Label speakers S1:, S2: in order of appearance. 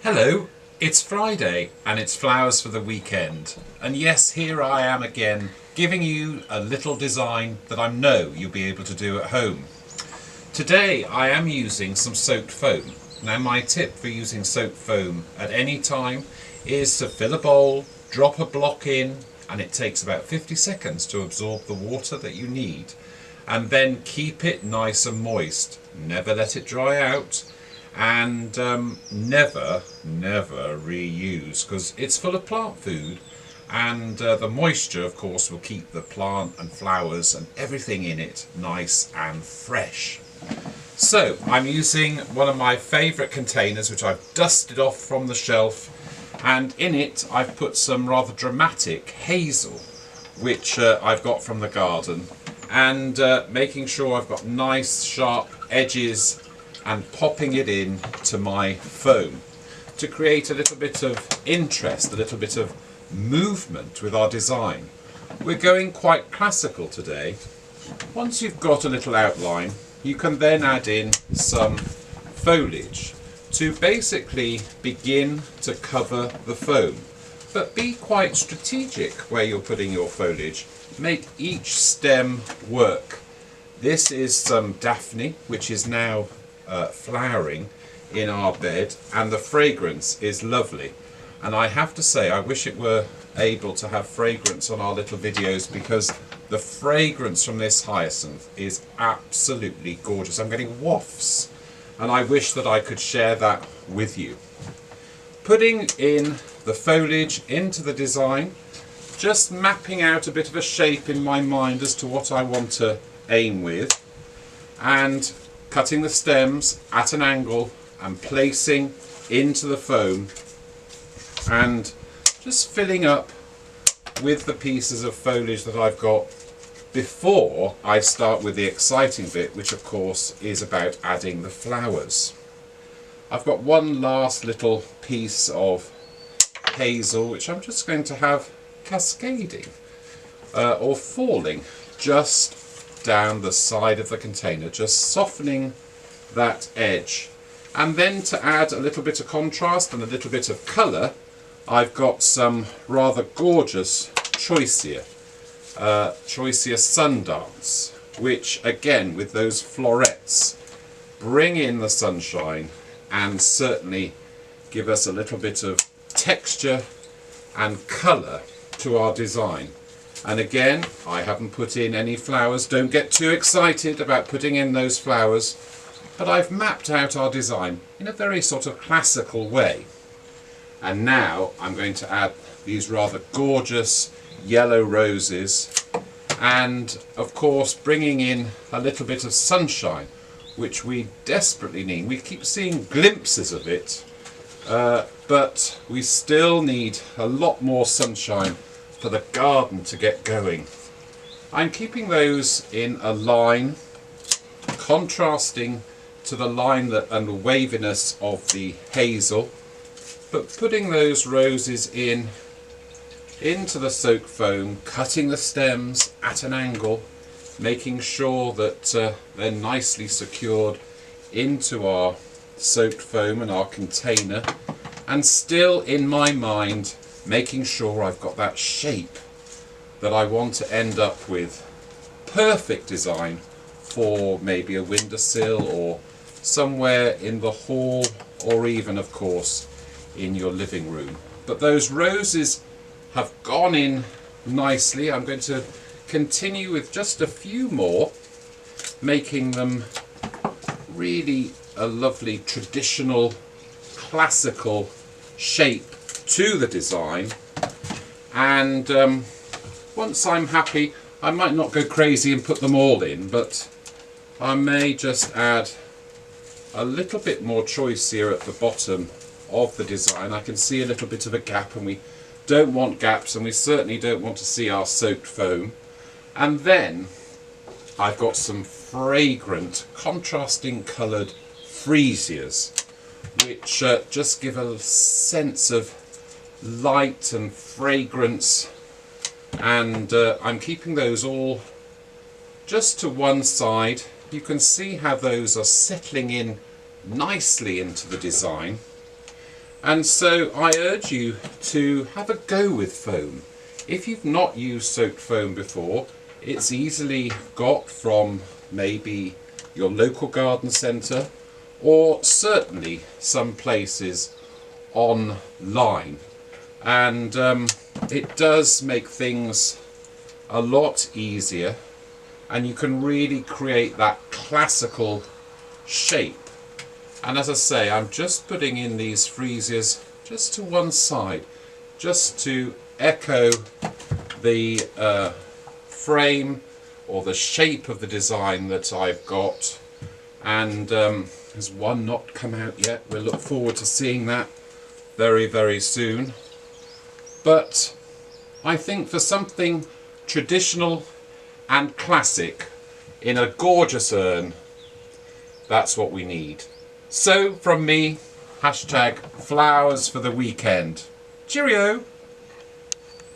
S1: Hello, it's Friday and it's flowers for the weekend. And yes, here I am again, giving you a little design that I know you'll be able to do at home. Today I am using some soaked foam. Now my tip for using soaked foam at any time is to fill a bowl, drop a block in, and it takes about 50 seconds to absorb the water that you need. And then keep it nice and moist. Never let it dry out. And never reuse, because it's full of plant food, and the moisture of course will keep the plant and flowers and everything in it nice and fresh. So I'm using one of my favourite containers which I've dusted off from the shelf, and in it I've put some rather dramatic hazel which I've got from the garden, and making sure I've got nice sharp edges and popping it in to my foam to create a little bit of interest, a little bit of movement with our design. We're going quite classical today. Once you've got a little outline, you can then add in some foliage to basically begin to cover the foam. But be quite strategic where you're putting your foliage. Make each stem work. This is some Daphne, which is now flowering in our bed, and the fragrance is lovely. And I have to say, I wish it were able to have fragrance on our little videos, because the fragrance from this hyacinth is absolutely gorgeous. I'm getting wafts, and I wish that I could share that with you. Putting in the foliage into the design, just mapping out a bit of a shape in my mind as to what I want to aim with, and cutting the stems at an angle and placing into the foam, and just filling up with the pieces of foliage that I've got before I start with the exciting bit, which of course is about adding the flowers. I've got one last little piece of hazel which I'm just going to have cascading or falling just down the side of the container, just softening that edge. And then to add a little bit of contrast and a little bit of colour, I've got some rather gorgeous Choicea Sundance, which again with those florets bring in the sunshine and certainly give us a little bit of texture and colour to our design. And again, I haven't put in any flowers. Don't get too excited about putting in those flowers. But I've mapped out our design in a very sort of classical way. And now I'm going to add these rather gorgeous yellow roses. And of course, bringing in a little bit of sunshine, which we desperately need. We keep seeing glimpses of it, but we still need a lot more sunshine for the garden to get going. I'm keeping those in a line, contrasting to the line that and the waviness of the hazel, but putting those roses into the soaked foam, cutting the stems at an angle, making sure that they're nicely secured into our soaked foam and our container, and still in my mind making sure I've got that shape that I want to end up with. Perfect design for maybe a windowsill or somewhere in the hall, or even of course in your living room. But those roses have gone in nicely. I'm going to continue with just a few more, making them really a lovely traditional classical shape to the design. And once I'm happy, I might not go crazy and put them all in, but I may just add a little bit more choice here at the bottom of the design. I can see a little bit of a gap, and we don't want gaps, and we certainly don't want to see our soaked foam. And then I've got some fragrant contrasting coloured freesias, which just give a sense of light and fragrance, and I'm keeping those all just to one side. You can see how those are settling in nicely into the design. And so I urge you to have a go with foam. If you've not used soaked foam before, it's easily got from maybe your local garden centre, or certainly some places online. And it does make things a lot easier, and you can really create that classical shape. And as I say, I'm just putting in these freesias just to one side, just to echo the frame or the shape of the design that I've got. And there's one not come out yet. We'll look forward to seeing that very, very soon. But I think for something traditional and classic in a gorgeous urn, that's what we need. So from me, hashtag flowers for the weekend. Cheerio!